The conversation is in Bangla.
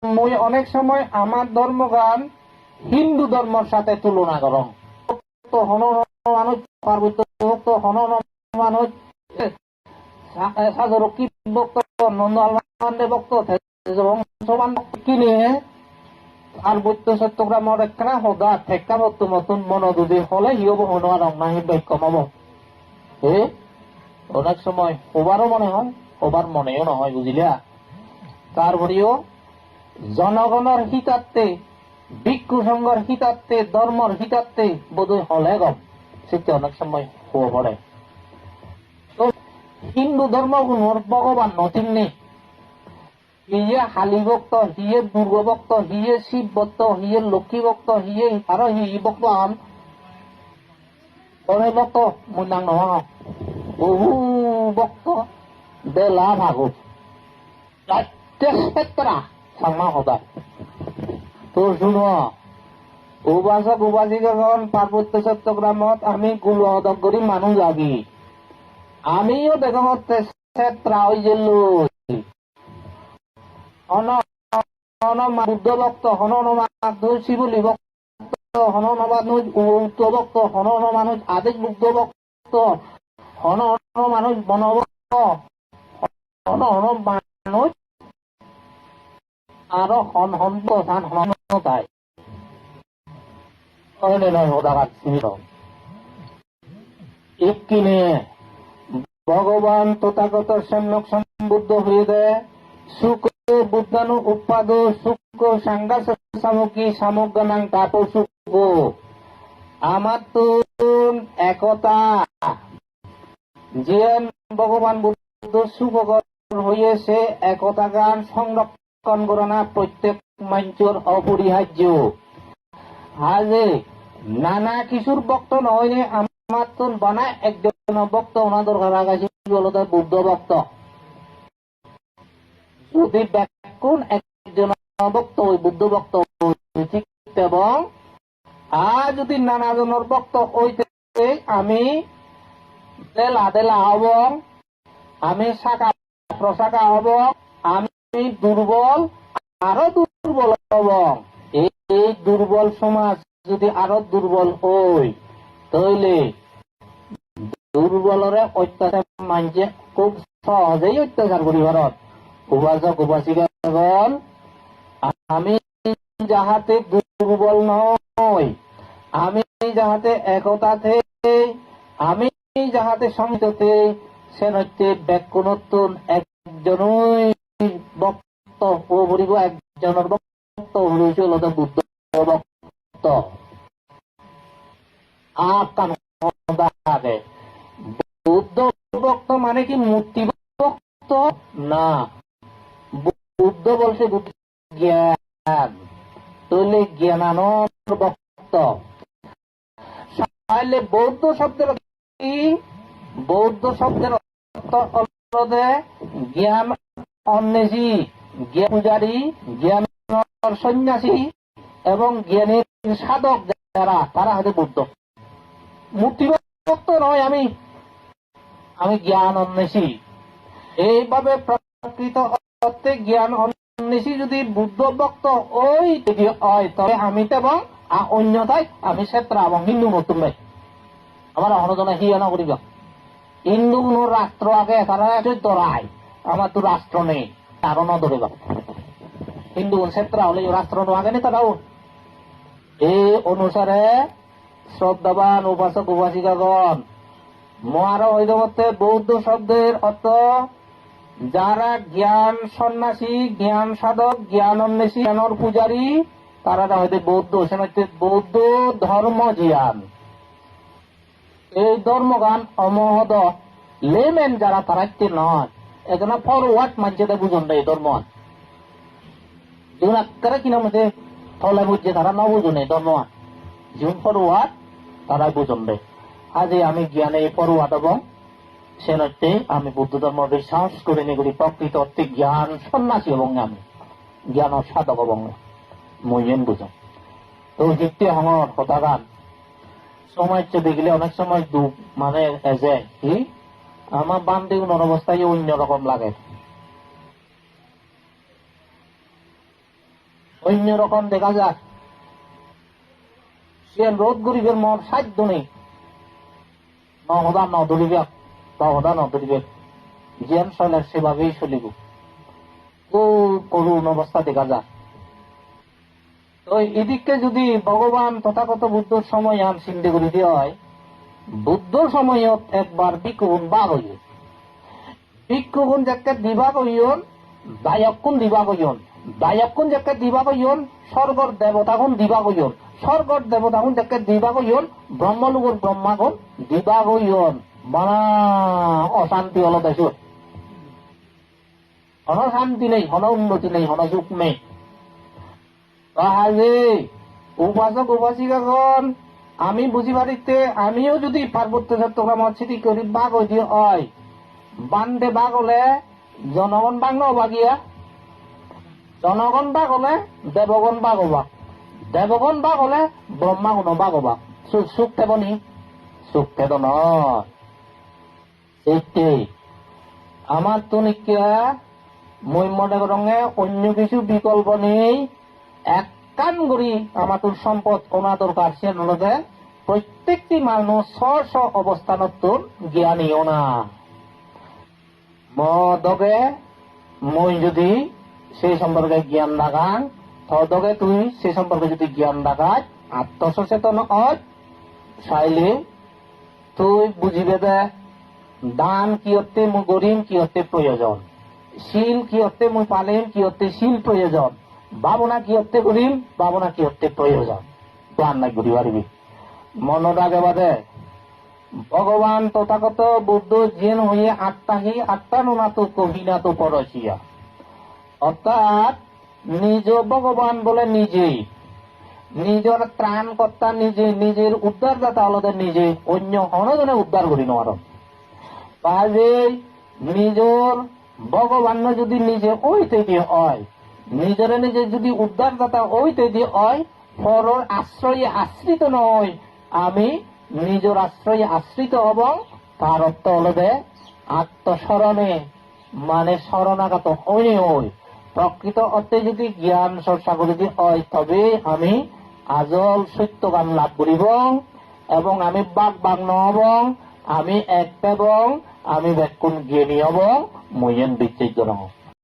মুই অনেক সময় আমার ধর্মগান হিন্দু ধর্মের সাথে তুলনা করং। তো হন মানুষ পার্বত্য ভক্ত হন মানুষ সাজরক্ষী ভক্ত নন্দ আলমান্ডে ভক্ত বংশবান কিনে পার্বত্য চট্টগ্রামের একটা সদা ঠেকা ভক্ত মতন মনোযোগী হলে হিয়ব হনো আর নাহি বাক্য কমাব। অনেক সময় ওবারও মনে হয়, ওবার মনেও নহয়, বুঝিলা। তারপরেও জনগণের হিতার্থে, ভিক্ষু সংঘের হিতার্থে, ধর্মের হিতার্থে বোধহয় হলে গম সেটা অনেক সময় হয়ে পড়ে। তো হিন্দু ধর্ম গুণর ভগবান নথিন নেই, হিয়ে হালি ভক্ত, হিয়ে দুর্গ ভক্ত, হিয়ে শিব ভক্ত, হিয়ে লক্ষ্মী ভক্ত, হিয়ে আরো হি ভক্ত আন ভক্ত মুন্দাং নহয় বহু ভক্ত দেলা ভাগত সামা সদায়। তো শুনো, উপাসক উপাসিকাগণ পার্বত্য চট্টগ্রামত আমি গুলদগরি মানুষ লাগি, আমিও দেখতে ক্ষেত্রা হয়ে গেল বুদ্ধ ভক্ত হন মানুষ শিবলি ভক্ত হন মানুষ উত্ত ভক্ত হন মানুষ আদেশ বুদ্ধ ভক্ত হন মানুষ বনভক্ত হন মানুষ আরো হন হন প্রধান হন তাই কিনে ভগবান তথাগত সম্যক সম্বুদ্ধ হয়ে দেয় সুখ বুদ্ধানু উৎপাদ সুখ সাংঘা সামগ্রী সামগ্রাং তাপ সুখ আমার তো একতা যে ভগবান বুদ্ধ সুখ হয়েছে একতা গান সংরক্ষণ করা না প্রত্যেক মঞ্চর অপরিহার্য। আজে নানা কিছুর ভক্ত নয় আমার তো বানায় একজন ভক্ত ওনা দরকার আগাছি হলো বুদ্ধ ভক্ত। যদি ব্যাকুণ একজন ভক্ত ওই বুদ্ধ ভক্ত ঠিক, এবং আর যদি নানা জনের ভক্ত হইতে আমি দেলা দেলা হব, আমি শাখা প্রশাখা হব, আমি দুর্বল আরো দুর্বল হব। এই দুর্বল সমাজ যদি আরো দুর্বল হই তাহলে দুর্বলরে অত্যাচার মানছে খুব সহজেই অত্যাচার করি ভারত। উপাসক উপাসিকাগণ আমি যাহাতে দুর্বল নই, আমি যাহাতে একতাতে, আমি যাহাতে সমিততে সে হচ্ছে ব্যাকুণত্তন একজনই ভক্ত ও বলিব একজনের ভক্ত হয়েছিল বুদ্ধ ভক্ত। বুদ্ধ ভক্ত মানে কি মূর্তি ভক্ত না, বুদ্ধ বলছে জ্ঞান, তাহলে জ্ঞানানন্দ ভক্ত। তাহলে বৌদ্ধ শব্দের কি? বৌদ্ধ শব্দের অর্থ জ্ঞান অন্বেষী, জ্ঞান পূজারী, জ্ঞান সন্ন্যাসী এবং জ্ঞানের সাধক যারা, তারা হচ্ছে বৌদ্ধ। মূর্তি ভক্ত নয় আমি, আমি জ্ঞান অন্বেষী। এইভাবে প্রকৃত অর্থে জ্ঞান অন্বেষী যদি বুদ্ধ ভক্ত ওই হয় তবে আমি এবং অন্যথায় আমি সেত্রা এবং হিন্দু নতুন ভাই আমার অহনজনে হিয়া না করিব। হিন্দু কোন রাষ্ট্র আগে তারা দরায়, আমার তো রাষ্ট্র নেই তারও ন ধরিব। হিন্দু সেত্রা হলে রাষ্ট্র আগে নেই তারাও। এই অনুসারে শ্রদ্ধাবান উপাসক উপাসিকাগণ মহার ঐদবতে বৌদ্ধ শব্দের অর্থ যারা জ্ঞান সন্ন্যাসী, জ্ঞান সাধক, জ্ঞান অন্বেষী, জ্ঞানর পূজারী, তারা হয়তো বৌদ্ধ। সে হচ্ছে বৌদ্ধ ধর্ম জ্ঞান। এই ধর্মগান অমহদ লেমেন যারা তারা নয়, এখানে ফরওয়ার্ড মানছে বুঝুন এই ধর্ম যেমন একটা কিনা মধ্যে ফলে বুঝছে তারা না বুঝুন এই ধর্ম যেমন ফরওয়ার্ড তারা বুঝুন দেয়। আজ আমি জ্ঞানে ফরওয়ার্ড এবং সে হচ্ছে আমি বুদ্ধ ধর্ম বিশ্বাস করে নিগুলি প্রকৃত অর্থে জ্ঞান সন্ন্যাসী এবং আমি জ্ঞান সাধক এবং মইয়েন বুঝুন। তো যুক্তি হঙর হতাগান সময় দেখলে অনেক সময় দুঃখ মানে এজে কি আমার বান্ধে উনার অবস্থায় অন্যরকম লাগে। অন্যরকম দেখা যায় সে রোদ গরিবের মন সাধ্য নেই নহদা নদরিবে তহদা নদরিবে যেন চলে সেভাবেই চলিব খুব করুণ অবস্থা দেখা যায়। তো এদিকে যদি ভগবান তথাগত বুদ্ধর সময় আন চিন্তা করে দিয়ে হয় বুদ্ধ সময়ত একবার ভিক্ষুগুণ বাঘ হইল ভিক্ষুগুণ যাকে দিবা কইন দায়কুণ দিবা কইন দায়কুণ যাকে দিবা কইন স্বর্গর দেবতাগুণ দিবা কইন স্বর্গর দেবতাগুণ যাকে দিবা কইন ব্রহ্মলোকের ব্রহ্মাগুণ দিবা কইন বানা অশান্তি হল দেশ হন শান্তি নেই হন উন্নতি নেই হন সুখ নেই। তাহলে উপাসক উপাসিকাগণ আমি বুঝি পারিতে আমিও যদি পার্বত্য চট্টগ্রাম স্মৃতি করি বাঘ হয়ে দিয়ে হয় বান্ধে বাঘ হলে জনগণ বাঘ নবাগিয়া জনগণ বাঘ হলে দেবগণ বাঘ হবা দেবগণ বাঘ হলে ব্রহ্মাগুণ বাঘ হবা সুখ থেব নি সুখ থেব নয় আমার তো নিকা মই মনে রঙে অন্য কিছু বিকল্প নেই এক কান করি আমার তোর সম্পদ কোনা দরকার সে নলদে প্রত্যেকটি মানুষ স্ব অবস্থানত তোর জ্ঞানীও না মদগে মই যদি সেই সম্পর্কে জ্ঞান রাখান তদগে তুই সে সম্পর্কে যদি জ্ঞান রাখাস আত্মসচেতন হয় চাইলে তুই বুঝিবে দে দান কি হতে মই গরিম কি হতে প্রয়োজন শিল কি হতে মই পালিম কি হতে শিল প্রয়োজন ভাবনা কি হতে করিম ভাবনা কি হতে প্রয়োজন প্রাণ নাই ঘুরি পারিবি মনত আগে বাদে ভগবান তথাগত বুদ্ধ জেন হয়ে আত্মাহি আত্মানুনাতো কহিনাতো পরশিয়া অর্থাৎ নিজ ভগবান বলে নিজেই নিজের ত্রাণকর্তা নিজে নিজের উদ্ধারদাতা হলদের নিজে অন্য অনজনে উদ্ধার করি নোয়ার কাজে নিজের ভগবান যদি নিজে ওইতে দিয়ে হয় নিজের নিজে যদি উদ্ধারদাতা ওইতে দিয়ে হয় পরর আশ্রয়ে আশ্রিত নয় আমি নিজের আশ্রয়ে আশ্রিত হব তার অর্থ হলদে আত্মস্মরণে মানে শরণাগত হই হই প্রকৃত অর্থে যদি জ্ঞান চর্চা করে যদি হয় তবে আমি আজল সত্য জ্ঞান লাভ করিব এবং আমি বাঘ নহব আমি এক এবং আমি ব্যাকুণ জ্ঞানী হব মইয়েন বিচ্ছেদ নহব।